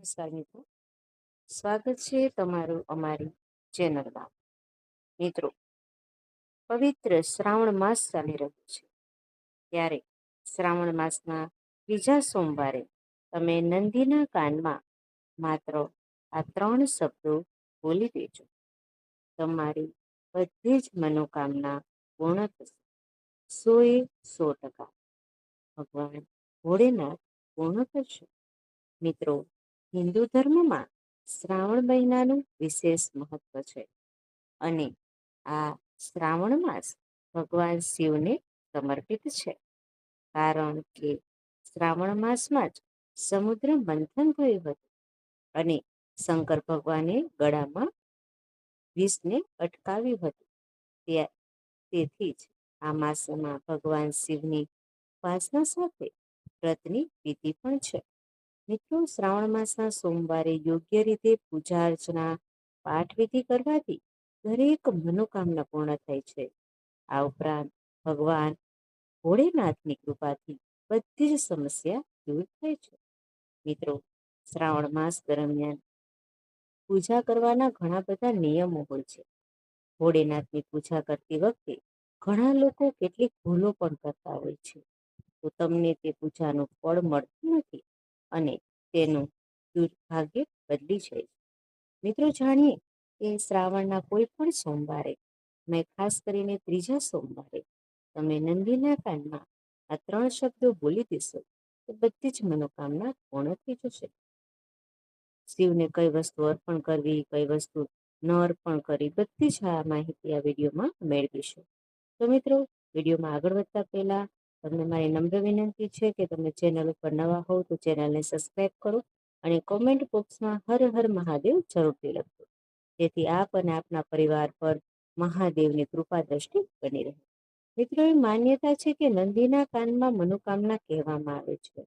નમસ્કાર મિત્રો, સ્વાગત છે તમારું અમારી ચેનલમાં. મિત્રો, પવિત્ર શ્રાવણ માસ ચાલી રહ્યો છે, ત્યારે શ્રાવણ માસના બીજા સોમવારે તમે નંદીના કાનમાં માત્ર આ 3 શબ્દો બોલી દેજો. તમારી બધી જ મનોકામના પૂર્ણ થશે. 100% ભગવાન ભોળેનાથ પૂર્ણ કરશે. મિત્રો, હિન્દુ ધર્મમાં શ્રાવણ મહિનાનું વિશેષ મહત્વ છે અને આ શ્રાવણ માસ ભગવાન શિવને સમર્પિત છે. કારણ કે શ્રાવણ માસમાં જ સમુદ્ર મંથન થયું હતું અને શંકર ભગવાને ગળામાં વિષને અટકાવ્યું હતું. તેથી જ આ માસમાં ભગવાન શિવની ઉપાસના સાથે વ્રતની વિધિ પણ છે. મિત્રો, શ્રાવણ માસના સોમવારે યોગ્ય રીતે પૂજા અર્ચના પાઠ વિધિ કરવાથી દરેક મનોકામના પૂર્ણ થાય છે. આ ઉપરાંત ભગવાન ભોળેનાથની કૃપાથી બધી જ સમસ્યા દૂર થાય છે. મિત્રો, શ્રાવણ માસ દરમિયાન પૂજા કરવાના ઘણા બધા નિયમો હોય છે. ભોળેનાથની પૂજા કરતી વખતે ઘણા લોકો કેટલીક ભૂલો પણ કરતા હોય છે, તો તમને તે પૂજાનું ફળ મળતું નથી અને તેનું દુર્ભાગ્ય બદલી જાય છે. મિત્રો, જાણીએ કે શ્રાવણના કોઈ પણ સોમવારે, મેં ખાસ કરીને ત્રીજા સોમવારે તમે નંદીના કાનમાં આ 3 શબ્દો બોલી દેશો તો બધી જ મનોકામના પૂર્ણ થઈ જશે. શિવને કઈ વસ્તુ અર્પણ કરવી, કઈ વસ્તુ ન અર્પણ કરવી, બધી જ આ માહિતી આ વિડીયોમાં મેળવીશું. તો મિત્રો, વિડીયોમાં આગળ વધતા પહેલા તમને મારી નમ્ર વિનંતી છે કે તમે ચેનલ ઉપર નવા હોવ તો ચેનલને સબસ્ક્રાઇબ કરો અને કોમેન્ટ બોક્સમાં હર હર મહાદેવ જરૂરથી લખજો, જેથી આપ અને આપના પરિવાર પર મહાદેવની કૃપા દ્રષ્ટિ બની રહે. મિત્રો, એ માન્યતા છે કે નંદીના કાનમાં મનોકામના કહેવામાં આવે છે.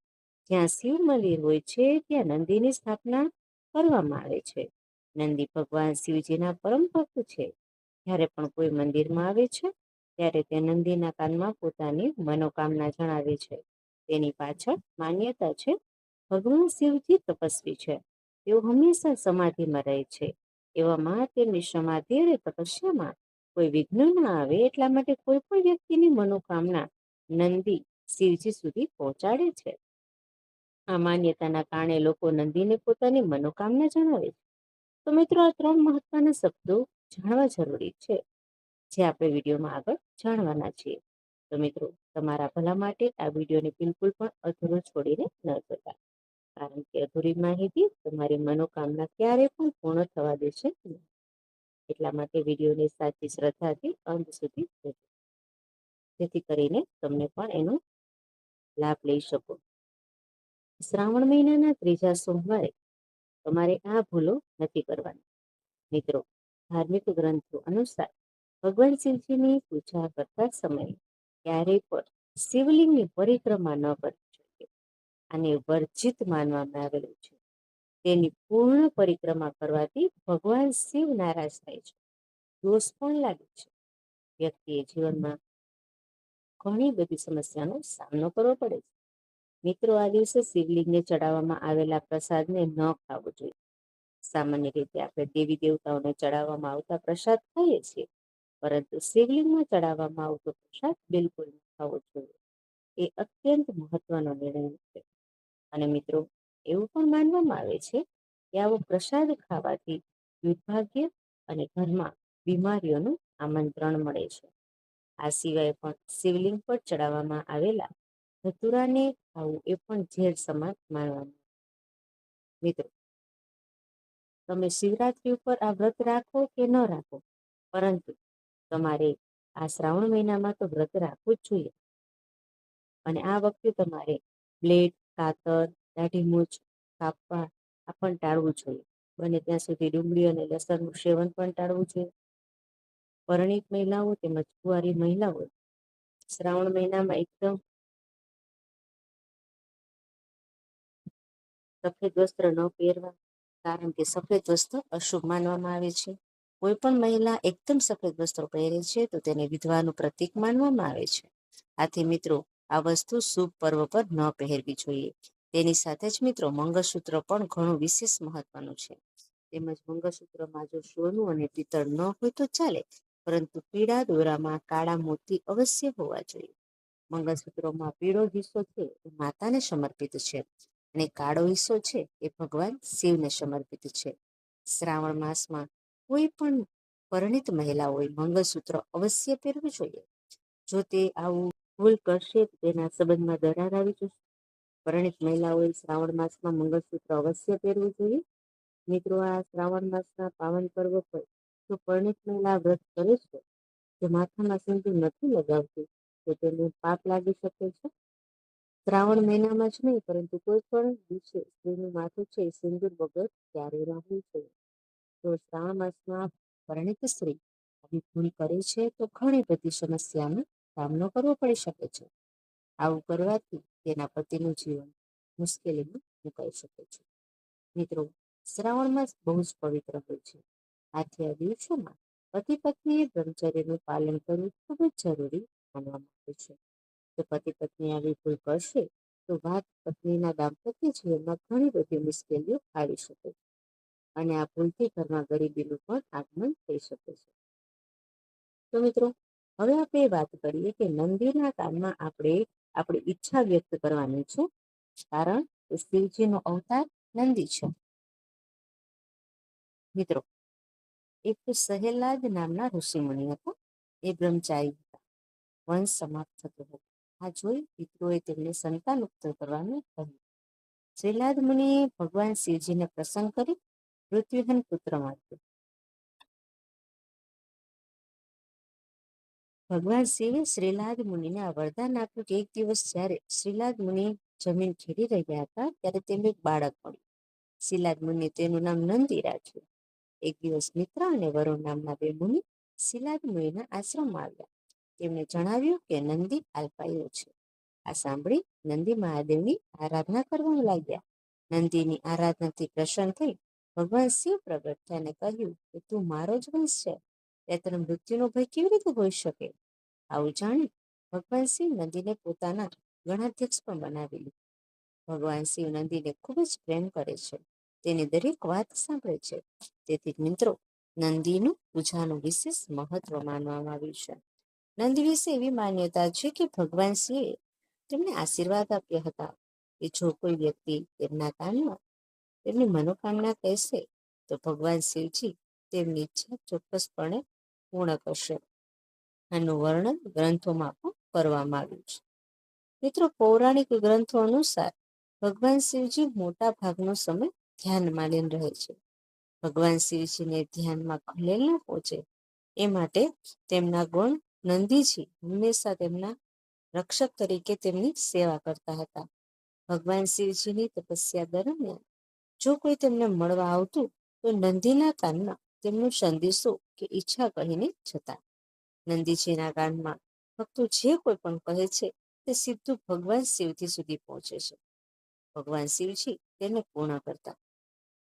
જ્યાં શિવ મંદિર હોય છે ત્યાં નંદીની સ્થાપના કરવામાં આવે છે. નંદી ભગવાન શિવજીના પરમ ભક્ત છે. જ્યારે પણ કોઈ મંદિરમાં આવે છે ત્યારે તે નંદીના કાનમાં પોતાની મનોકામના જણાવે છે. તેની પાછળ માન્યતા છે. ભગવાન શિવજી તપસ્વી છે. તેઓ હંમેશા સમાધિમાં રહે છે. એવામાં તેમની સમાધિ અને તપસ્યામાં કોઈ વિઘ્ન ના આવે એટલા માટે કોઈ પણ વ્યક્તિની મનોકામના નંદી શિવજી સુધી પહોંચાડે છે. આ માન્યતાના કારણે લોકો નંદીને પોતાની મનોકામના જણાવે છે. તો મિત્રો, આ 3 મહત્વના શબ્દો જાણવા જરૂરી છે, જે આપણે વિડીયોમાં આગળ જાણવાના છીએ. તો મિત્રો, તમારા ભલા માટે આ વિડીયોને બિલકુલ પણ અધૂરો છોડીને ન જતા, કારણ કે અધૂરી માહિતી તમારી મનોકામના ક્યારેય પણ પૂર્ણ થવા દેશે નહીં. એટલા માટે વિડીયોને સાચી શ્રદ્ધાથી અંત સુધી જોજો, જેથી કરીને તમને પણ એનો લાભ લઈ શકો. શ્રાવણ મહિનાના ત્રીજા સોમવારે તમારે આ ભૂલો નથી કરવાની. મિત્રો, ધાર્મિક ગ્રંથો અનુસાર ભગવાન શિવજીની પૂજા કરતા સમયે ક્યારેય પણ શિવલિંગની પરિક્રમા ન કરવી જોઈએ. આને વર્જિત માનવામાં આવેલું છે. તેની પૂર્ણ પરિક્રમા કરવાથી ભગવાન શિવ નારાજ થાય છે, દોષ પણ લાગે છે. વ્યક્તિએ જીવનમાં ઘણી બધી સમસ્યાનો સામનો કરવો પડે છે. મિત્રો, આ દિવસે શિવલિંગને ચડાવવામાં આવેલા પ્રસાદને ન ખાવો જોઈએ. સામાન્ય રીતે આપણે દેવી દેવતાઓને ચડાવવામાં આવતા પ્રસાદ ખાઈએ છીએ, પરંતુ શિવલિંગમાં ચડાવવામાં આવતો પ્રસાદ બિલકુલ ન ખાવો જોઈએ. એ અત્યંત મહત્વનો નિર્ણય છે. અને મિત્રો, એવું પણ માનવામાં આવે છે કે આવો પ્રસાદ ખાવાથી દુર્ભાગ્ય અને ઘરમાં બીમારીઓનું આમંત્રણ મળે છે. આ સિવાય પણ શિવલિંગ પર ચડાવવામાં આવેલા ધતુરાને ખાવું એ પણ ઝેર સમાન માનવામાં. મિત્રો, તમે શિવરાત્રી ઉપર આ વ્રત રાખો કે ન રાખો, પરંતુ તમારે આ શ્રાવણ મહિનામાં તો વ્રત રાખવું જ જોઈએ. અને આ વખતે તમારે બ્લેડ, કાતર, દાઢી મૂછ કાપવા આ પણ ટાળવું જોઈએ. બને ત્યાં સુધી ડુંગળી અને લસણનું સેવન પણ ટાળવું જોઈએ. પરણિત મહિલાઓ તેમજ કુંવારી મહિલાઓ શ્રાવણ મહિનામાં એકદમ સફેદ વસ્ત્ર ન પહેરવા, કારણ કે સફેદ વસ્ત્ર અશુભ માનવામાં આવે છે. કોઈ પણ મહિલા એકદમ સફેદ વસ્ત્રો પહેરે છે તો તેને વિધવાનું પ્રતીક માનવામાં આવે છે. આથી મિત્રો, આ વસ્તુ શુભ પર્વ પર ન પહેરવી જોઈએ. તેની સાથે જ મિત્રો મંગળસૂત્ર પણ ઘણું વિશેષ મહત્વનું છે. તેમજ મંગળસૂત્રમાં જો સોનું અને પિત્તળ ન હોય તો ચાલે, પરંતુ પીળા દોરામાં કાળા મોતી અવશ્ય હોવા જોઈએ. મંગળસૂત્રોમાં પીળો હિસ્સો છે એ માતાને સમર્પિત છે અને કાળો હિસ્સો છે એ ભગવાન શિવને સમર્પિત છે. શ્રાવણ માસમાં કોઈ પણ પરિણીત મહિલાઓએ મંગળસૂત્ર અવશ્ય પહેરવું જોઈએ. જો તે આવું ભૂલ કરશે તો તેના સંબંધમાં દરાર આવી જશે. પરિણીત મહિલાઓએ શ્રાવણ માસમાં મંગળસૂત્ર અવશ્ય પહેરવું જોઈએ. મિત્રો, આ શ્રાવણ માસના પાવન પર્વ પર જો પરિણીત મહિલા વ્રત કરે છે, જો માથામાં સિંદૂર નથી લગાવતી તો તેને પાપ લાગી શકે છે. શ્રાવણ મહિનામાં જ નહીં, પરંતુ કોઈ પણ દિવસે સ્ત્રીનું માથું છે એ સિંદૂર વગર ક્યારેય રહેવું જોઈએ. તો શ્રાવણ માસમાં પરિણીત સ્ત્રી આવી ભૂલ કરે છે તો ઘણી બધી સમસ્યાનો સામનો કરવો પડી શકે છે. આવું કરવાથી તેના પતિનું જીવન મુશ્કેલીમાં મુકાઈ શકે છે. મિત્રો, શ્રાવણ માસ બહુ જ પવિત્ર હોય છે. આથી આ દિવસોમાં પતિ પત્નીએ બ્રહ્મચર્યનું પાલન કરવું ખૂબ જ જરૂરી માનવામાં આવે છે. જો પતિ પત્ની આવી ભૂલ કરશે તો વાત પત્નીના દાંપત્ય જીવનમાં ઘણી બધી મુશ્કેલીઓ આવી શકે છે અને આ ભૂલથી ઘરમાં ગરીબીનું પણ આગમન થઈ શકે છે. તો મિત્રો, હવે આપણે વાત કરીએ કે નંદીના કાનમાં આપણે આપણી ઈચ્છા વ્યક્ત કરવાની છે, કારણ કે શિવજીનો અવતાર નંદી છે. મિત્રો, એક સહેલાદ નામના ઋષિમુનિ હતા. એ બ્રહ્મચારી હતા. વંશ સમાપ્ત થતો હતો. આ જોઈ પિતૃએ તેમને સંતાન મુક્ત કરવાનું કહ્યું. શ્રીલાદ મુનિએ ભગવાન શિવજીને પ્રસન્ન કરી મૃત્યુહન પુત્ર માંગ્યો. ભગવાન શિવે શ્રીલાદ મુનિને આ વરદાન આપ્યું કે એક દિવસ જ્યારે શ્રીલાદ મુનિ જમીન ખેડી રહ્યા હતા ત્યારે તેમને એક બાળક મળ્યું. શ્રીલાદ મુનિએ તેનું નામ નંદી રાખ્યું. એક દિવસ મિત્ર અને વરુણ નામના બે મુનિ શ્રીલાદ મુનિના આશ્રમમાં આવ્યા. તેમણે જણાવ્યું કે નંદી અલ્પાયો છે. આ સાંભળી નંદી મહાદેવની આરાધના કરવા લાગ્યા. નંદીની આરાધનાથી પ્રસન્ન થઈ ભગવાન શિવ પ્રગટ થયા અને કહ્યું કે તું મારો જ વંશ છે, ત્યારે તને મૃત્યુનો ભય કેવી રીતે હોઈ શકે? આવું જાણી ભગવાન શિવ નંદીને પોતાના ગણાધ્યક્ષ પણ બનાવી લીધું. ભગવાન શિવ નંદીને ખૂબ જ પ્રેમ કરે છે, તેની દરેક વાત સાંભળે છે. તેથી મિત્રો, નંદીનું પૂજાનું વિશેષ મહત્વ માનવામાં આવ્યું છે. નંદી વિશે એવી માન્યતા છે કે ભગવાન શિવે તેમને આશીર્વાદ આપ્યા હતા કે જો કોઈ વ્યક્તિ તેમના કાનમાં તેમની મનોકામના કહેશે તો ભગવાન શિવજી તેમની ઈચ્છા ચોક્કસપણે પૂર્ણ કરશે. આનું વર્ણન ગ્રંથોમાં પણ કરવામાં આવ્યું છે. મિત્રો, પૌરાણિક ગ્રંથો અનુસાર ભગવાન શિવજી મોટા ભાગનો સમય ધ્યાનમાં લીન રહે છે. ભગવાન શિવજીને ધ્યાનમાં ખલેલ ન પહોંચે એ માટે તેમના ગુણ નંદીજી હંમેશા તેમના રક્ષક તરીકે તેમની સેવા કરતા હતા. ભગવાન શિવજીની તપસ્યા દરમિયાન જો કોઈ તેમને મળવા આવતું તો નંદીના કાનમાં તેમનો સંદેશો કે ઈચ્છા કહીને જતા. નંદીજીના કાનમાં ભક્તો જે કોઈ પણ કહે છે તે સીધું ભગવાન શિવજી સુધી પહોંચે છે. ભગવાન શિવજી તેને પૂર્ણ કરતા.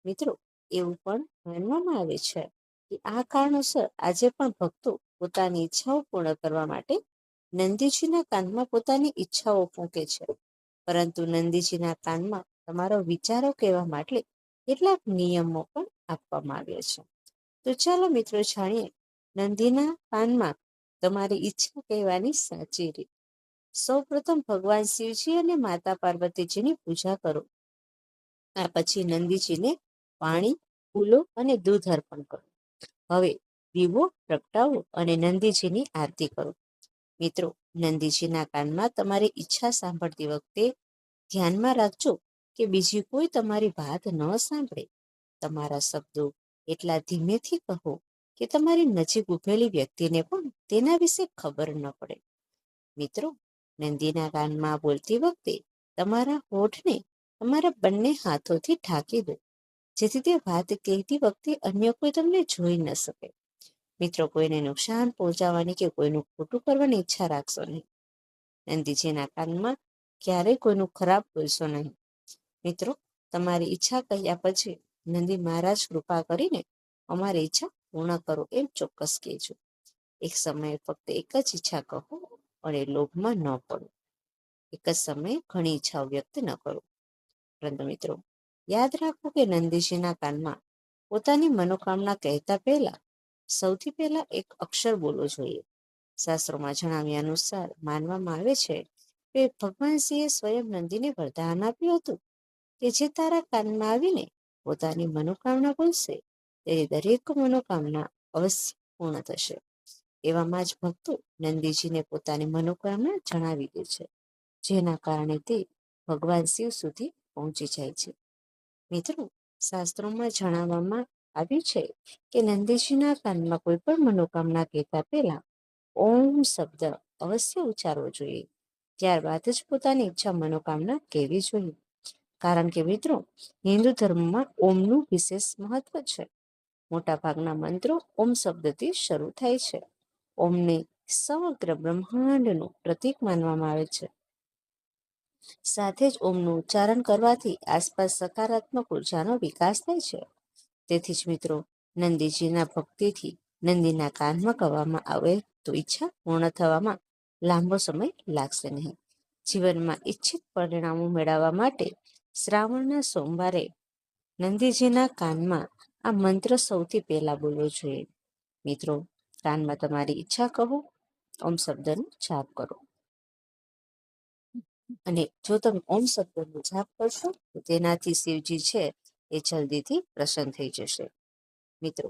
મિત્રો, એવું પણ માનવામાં આવે છે કે આ કારણોસર આજે પણ ભક્તો પોતાની ઈચ્છાઓ પૂર્ણ કરવા માટે નંદીજીના કાનમાં પોતાની ઈચ્છાઓ ફૂંકે છે. પરંતુ નંદીજીના કાનમાં તમારો વિચારો કહેવા માટે કેટલાક નિયમો પણ આપવામાં આવ્યા છે. તો ચાલો મિત્રો જાણીએ નંદીના કાનમાં તમારી ઈચ્છા કહેવાની સાચી રીત. સૌ પ્રથમ ભગવાન શિવજી અને માતા પાર્વતીજીની પૂજા કરો. આ પછી નંદીજીને પાણી, ફૂલો અને દૂધ અર્પણ કરો. હવે દીવો પ્રગટાવો અને નંદીજીની આરતી કરો. મિત્રો, નંદીજીના કાનમાં તમારી ઈચ્છા સાંભળતી વખતે ધ્યાનમાં રાખજો કે બીજી કોઈ તમારી વાત ન સાંભળે. તમારા શબ્દો એટલા ધીમેથી કહો કે તમારી નજીક ઉભેલી વ્યક્તિને પણ તેના વિશે ખબર ન પડે. મિત્રો, નંદીના કાનમાં બોલતી વખતે તમારા હોઠને તમારા બંને હાથોથી ઢાંકી દો, જેથી તે વાત કહેતી વખતે અન્ય કોઈ તમને જોઈ ન શકે. મિત્રો, કોઈને નુકસાન પહોંચાડવાની કે કોઈનું ખોટું કરવાની ઈચ્છા રાખશો નહીં. નંદીજીના કાનમાં ક્યારેય કોઈનું ખરાબ બોલશો નહીં. મિત્રો, તમારી ઈચ્છા કહ્યા પછી નંદી મહારાજ કૃપા કરીને અમારી ઈચ્છા પૂર્ણ કરો એમ ચોક્કસ કહેજો. એક સમયે ફક્ત એક જ ઈચ્છા કહો અને લોભમાં ન પડો. એક જ સમયે ઘણી ઈચ્છાઓ વ્યક્ત ન કરો. પરંતુ મિત્રો યાદ રાખો કે નંદીજીના કાનમાં પોતાની મનોકામના કહેતા પહેલા સૌથી પહેલા એક અક્ષર બોલવો જોઈએ. શાસ્ત્રોમાં જણાવ્યા અનુસાર માનવામાં આવે છે કે ભગવાન શિવે સ્વયં નંદીને વરદાન આપ્યું હતું કે જે તારા કાનમાં આવીને પોતાની મનોકામના બોલશે તેની દરેક મનોકામના અવશ્ય પૂર્ણ થશે. એવામાં જ ભક્તો નંદીજીને પોતાની મનોકામના જણાવી દે છે, જેના કારણે તે ભગવાન શિવ સુધી પહોંચી જાય છે. મિત્રો, શાસ્ત્રોમાં જણાવવામાં આવ્યું છે કે નંદીજીના કાનમાં કોઈ પણ મનોકામના કહેતા પહેલા ઓમ શબ્દ અવશ્ય ઉચ્ચારવો જોઈએ. ત્યારબાદ જ પોતાની ઈચ્છા મનોકામના કહેવી જોઈએ. કારણ કે મિત્રો, હિન્દુ ધર્મમાં ઓમનું વિશેષ મહત્વ છે. મોટા ભાગના મંત્રો ઓમ શબ્દથી શરૂ થાય છે. ઓમને સમગ્ર બ્રહ્માંડનું પ્રતીક માનવામાં આવે છે. સાથે જ ઓમનું ઉચ્ચારણ કરવાથી આસપાસ સકારાત્મક ઉર્જાનો વિકાસ થાય છે. તેથી જ મિત્રો, નંદીજીના ભક્તિથી નંદીના કાનમાં કહેવામાં આવે તો ઈચ્છા પૂર્ણ થવામાં લાંબો સમય લાગશે નહીં. જીવનમાં ઈચ્છિત પરિણામો મેળવવા માટે શ્રાવણના સોમવારે નંદીજીના કાનમાં આ મંત્ર સૌથી પહેલા બોલવો જોઈએ. મિત્રો, કાનમાં તમારી ઈચ્છા કહો, ઓમ શબ્દનો જાપ કરો. અને જો તમે ઓમ શબ્દનો જાપ કરશો તો તેનાથી શિવજી છે એ જલ્દીથી પ્રસન્ન થઈ જશે. મિત્રો,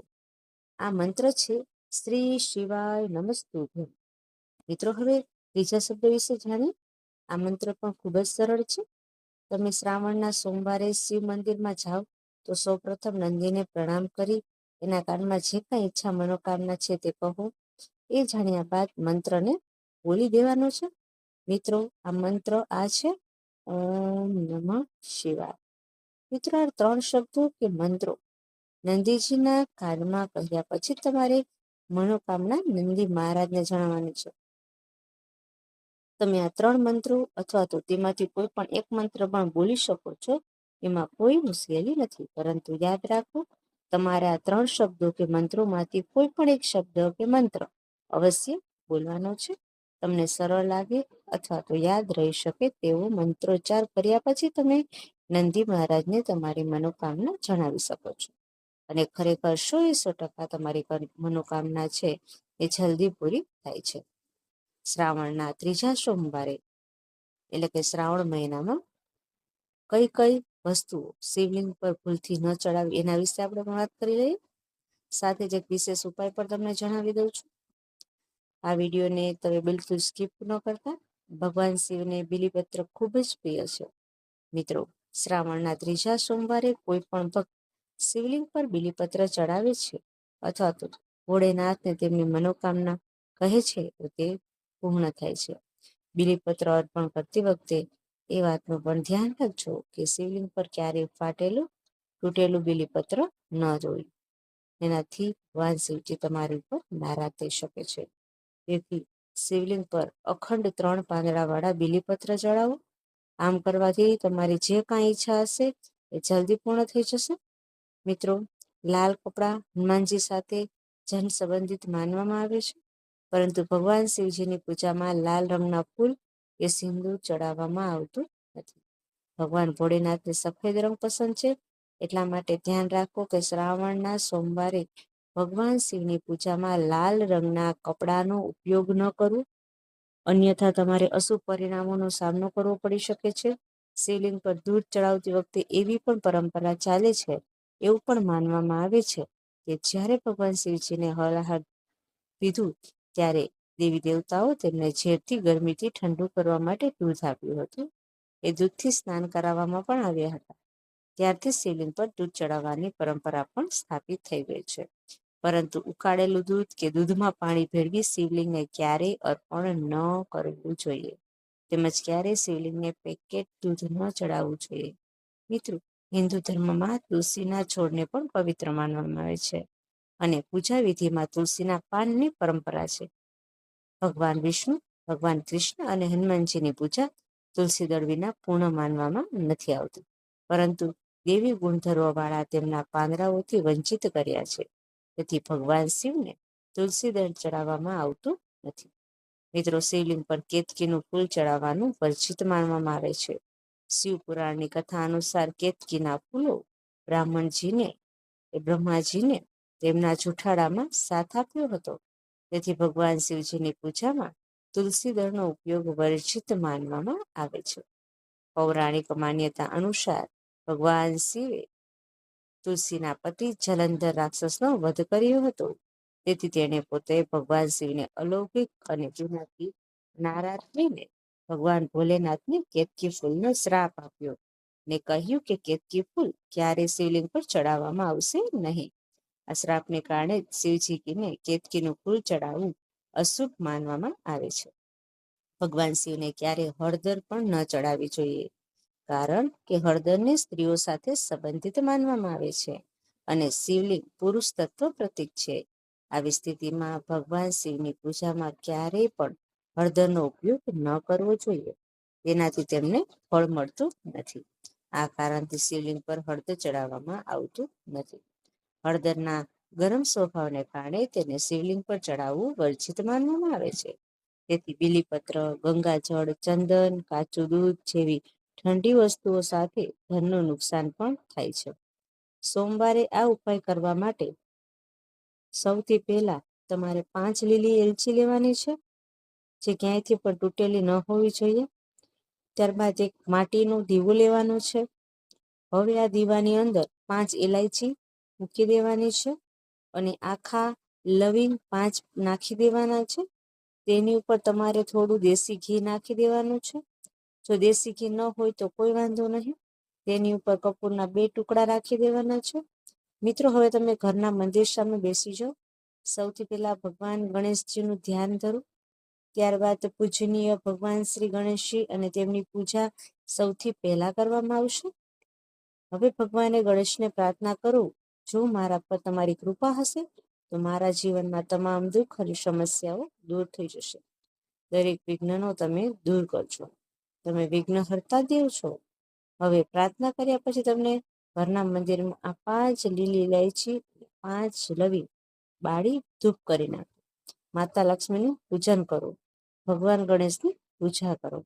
આ મંત્ર છે શ્રી શિવાય નમસ્તુભ્યમ. મિત્રો, હવે ત્રીજા શબ્દ વિશે જાણીએ. આ મંત્ર પણ ખૂબ જ સરળ છે. તમે શ્રાવણના સોમવારે શિવ મંદિરમાં જાઓ તો સૌપ્રથમ નંદીને પ્રણામ કરી એના કાનમાં જે કાંઈ ઈચ્છા મનોકામના છે તે કહો. એ જાણ્યા બાદ મંત્રને બોલી દેવાનો છે. મિત્રો, આ મંત્ર આ છે ઓમ નમઃ શિવાય. મિત્રો, આ 3 શબ્દો કે મંત્રો નંદીજીના કાનમાં કહ્યા પછી તમારે મનોકામના નંદી મહારાજને જણાવવાની છે. તમે આ 3 મંત્રો અથવા તો તેમાંથી કોઈ પણ એક મંત્ર પણ બોલી શકો છો. એમાં કોઈ મુશ્કેલી નથી. પરંતુ યાદ રાખો, તમારે આ 3 શબ્દો કે મંત્રોમાંથી કોઈ પણ એક શબ્દ કે મંત્ર અવશ્ય બોલવાનો છે. તમને સરળ લાગે અથવા તો યાદ રહી શકે તેવો મંત્રોચ્ચાર કર્યા પછી તમે નંદી મહારાજને તમારી મનોકામના જણાવી શકો છો. અને ખરેખર 100% તમારી મનોકામના છે એ જલ્દી પૂરી થાય છે. શ્રાવણના ત્રીજા સોમવારે એટલે કે શ્રાવણ મહિનામાં કઈ કઈ વસ્તુઓ શિવલિંગ પર ભૂલથી ન ચડાવી એના વિશે આપણે વાત કરી લઈએ. સાથે જ એક વિશેષ ઉપાય પણ તમને જણાવી દઉં છું. આ વિડીયોને તમે બિલકુલ સ્કીપ ન કરતા. ભગવાન શિવને બીલીપત્ર ખૂબ જ પ્રિય છે. મિત્રો, શ્રાવણના ત્રીજા સોમવારે કોઈ પણ ભક્ત શિવલિંગ પર બીલીપત્ર ચડાવે છે અથવા તો ભોળેનાથને તેમની મનોકામના કહે છે તો તે પૂર્ણ થાય છે. બીલીપત્ર અર્પણ કરતી વખતે એ વાતનું પણ ધ્યાન રાખજો કે શિવલિંગ પર ક્યારેય ફાટેલું તૂટેલું બીલીપત્ર ન જોઈએ. એનાથી ભગવાન શિવજી તમારી ઉપર નારાજ થઈ શકે છે. તેથી શિવલિંગ પર અખંડ 3 પાંદડાવાળા બીલીપત્ર ચડાવો. આમ કરવાથી તમારી જે કાંઈ ઈચ્છા હશે એ જલ્દી પૂર્ણ થઈ જશે. મિત્રો, લાલ કપડાં હનુમાનજી સાથે જન સંબંધિત માનવામાં આવે છે. પરંતુ ભગવાન શિવજીની પૂજામાં લાલ રંગના ફૂલ કે સિંદૂર ચડાવવામાં આવતું નથી. ભગવાન ભોળેનાથને સફેદ રંગ પસંદ છે. એટલા માટે ધ્યાન રાખો કે શ્રાવણના સોમવારે ભગવાન શિવની પૂજામાં લાલ રંગના કપડાનો ઉપયોગ ન કરવો. અન્યથા તમારે અશુભ પરિણામોનો સામનો કરવો પડી શકે છે. શિવલિંગ પર દૂધ ચડાવતી વખતે એવી પણ પરંપરા ચાલે છે, એવું પણ માનવામાં આવે છે કે જ્યારે ભગવાન શિવજીને હળહાર પીધું ત્યારે દેવી દેવતાઓ તેમને ઝેરથી ગરમીથી ઠંડુ કરવા માટે દૂધ આપ્યું હતું. એ દૂધથી સ્નાન કરાવવામાં પણ આવ્યા હતા. ત્યારથી શિવલિંગ પર દૂધ ચડાવવાની પરંપરા પણ સ્થાપિત થઈ ગઈ છે. પરંતુ ઉકાળેલું દૂધ કે દૂધમાં પાણી ભેળવી શિવલિંગને ક્યારેય અર્પણ ન કરવું જોઈએ. તેમજ ક્યારેય શિવલિંગને પેકેટ દૂધ ન ચડાવવું જોઈએ. મિત્રો, હિન્દુ ધર્મમાં તુલસીના છોડને પણ પવિત્ર માનવામાં આવે છે અને પૂજા વિધિમાં તુલસીના પાનની પરંપરા છે. ભગવાન વિષ્ણુ, ભગવાન કૃષ્ણ અને હનુમાનજીની પૂજા તુલસી દળ વિના પૂર્ણ માનવામાં નથી આવતી. પરંતુ દેવી ગુણધર્મોવાળા તેમના પાંદડાઓથી વંચિત કર્યા છે. તેથી ભગવાન શિવને તુલસી દળ ચડાવવામાં આવતું નથી. મિત્રો, શિવલિંગ પર કેતકીનું ફૂલ ચડાવવાનું વર્જિત માનવામાં આવે છે. શિવપુરાણની કથા અનુસાર કેતકીના ફૂલો બ્રહ્માજીને તેમના જુઠાડામાં સાથ આપ્યો હતો. તેથી ભગવાન શિવજીની પૂજામાં તુલસી દળનો ઉપયોગ વર્જિત માનવામાં આવે છે. પૌરાણિક માન્યતા અનુસાર ભગવાન શિવે તુલસીના પતિ જલંધર રાક્ષસનો વધ કર્યો હતો. તેથી તેણે પોતે ભગવાન શિવને અલૌકિક અને તેનાથી નારાજ થઈને ભગવાન ભોલેનાથને કેતકી ફૂલનો શ્રાપ આપ્યો ને કહ્યું કે કેતકી ફૂલ ક્યારેય શિવલિંગ પર ચડાવવામાં આવશે નહીં. આ શ્રાપને કારણે શિવજીને કેતકીનું ફૂલ ચડાવવું અશુભ માનવામાં આવે છે. ભગવાન શિવને ક્યારેય હળદર પણ ન ચડાવવી જોઈએ, કારણ કે હળદરને સ્ત્રીઓ સાથે સંબંધિત માનવામાં આવે છે અને શિવલિંગ પુરુષ તત્વ પ્રતીક છે. આવી સ્થિતિમાં ભગવાન શિવની પૂજામાં ક્યારેય પણ હળદરનો ઉપયોગ ન કરવો જોઈએ. તેનાથી તેમને ફળ મળતું નથી. આ કારણથી શિવલિંગ પર હળદર ચડાવવામાં આવતું નથી. હળદરના ગરમ સ્વભાવને કારણે તેને શિવલિંગ પર ચડાવવું વર્જિત માનવામાં આવે છે. તેથી બીલીપત્ર, ગંગાજળ, ચંદન, કાચું દૂધ જેવી ઠંડી વસ્તુઓ સાથે ધનનું નુકસાન પણ થાય છે. સોમવારે આ ઉપાય કરવા માટે સૌથી પહેલા તમારે 5 લીલી એલચી લેવાની છે, જે ક્યાંયથી પણ તૂટેલી ન હોવી જોઈએ. ત્યારબાદ એક માટીનું દીવું લેવાનું છે. હવે આ દીવાની અંદર 5 ઇલાયચી મૂકી દેવાની છે અને આખા લવિંગ 5 નાખી દેવાના છે. તેની ઉપર તમારે થોડું દેશી ઘી નાખી દેવાનું છે. જો દેશી ઘી ન હોય તો કોઈ વાંધો નહીં. તેની ઉપર કપૂરના 2 ટુકડા રાખી દેવાના છે. મિત્રો, હવે તમે ઘરના મંદિર સામે બેસી જાઓ. સૌથી પહેલા ભગવાન ગણેશજીનું ધ્યાન ધરો. ત્યારબાદ પૂજનીય ભગવાન શ્રી ગણેશજી અને તેમની પૂજા સૌથી પહેલા કરવામાં આવશે. હવે ભગવાને ગણેશને પ્રાર્થના કરું, જો મારા પર તમારી કૃપા હશે તો મારા જીવનમાં તમામ દુઃખ અને સમસ્યાઓ દૂર થઈ જશે. દરેક વિઘ્નનો તમે દૂર કરજો. તમે વિઘ્નહર્તા દેવ છો. હવે પ્રાર્થના કર્યા પછી તમને ઘરના મંદિરમાં આ 5 લીલી ઇલાયચી, 5 લવિંગ બાળી ધૂપ કરી નાખો. માતા લક્ષ્મીનું પૂજન કરો. ભગવાન ગણેશની પૂજા કરો.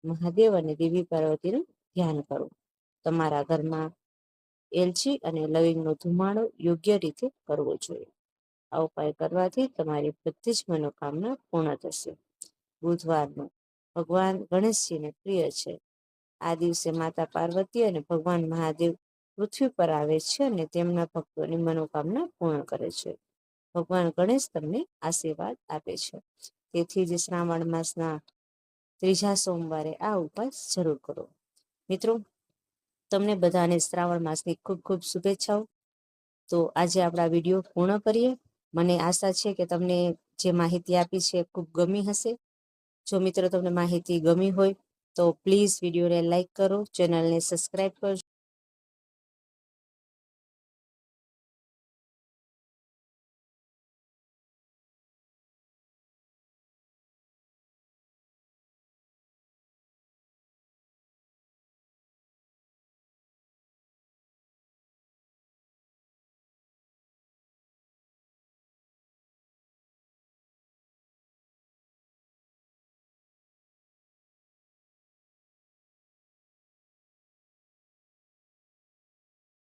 મહાદેવ અને દેવી પાર્વતીનું ધ્યાન કરો. તમારા ઘરમાં એલચી અને લવિંગનો ધુમાડો યોગ્ય રીતે કરવો જોઈએ. આ ઉપાય કરવાથી તમારી બધી જ મનોકામના પૂર્ણ થશે. બુધવારનો ભગવાન ગણેશજીને પ્રિય છે. આ દિવસે માતા પાર્વતી અને ભગવાન મહાદેવ પૃથ્વી પર આવે છે અને તેમના ભક્તોની મનોકામના પૂર્ણ કરે છે. ભગવાન ગણેશ તમને આશીર્વાદ આપે છે. તેથી જ શ્રાવણ માસના 3જા સોમવારે આ ઉપાય જરૂર કરો. મિત્રો, તમને બધાને શ્રાવણ માસની ખૂબ ખૂબ શુભેચ્છાઓ. તો આજે આપણા વિડીયો પૂર્ણ કરીએ. મને આશા છે કે તમને જે માહિતી આપી છે ખૂબ ગમી હશે. જો મિત્રો તમને માહિતી ગમી હોય તો પ્લીઝ વિડીયોને લાઈક કરો, ચેનલને સબસ્ક્રાઈબ કરજો.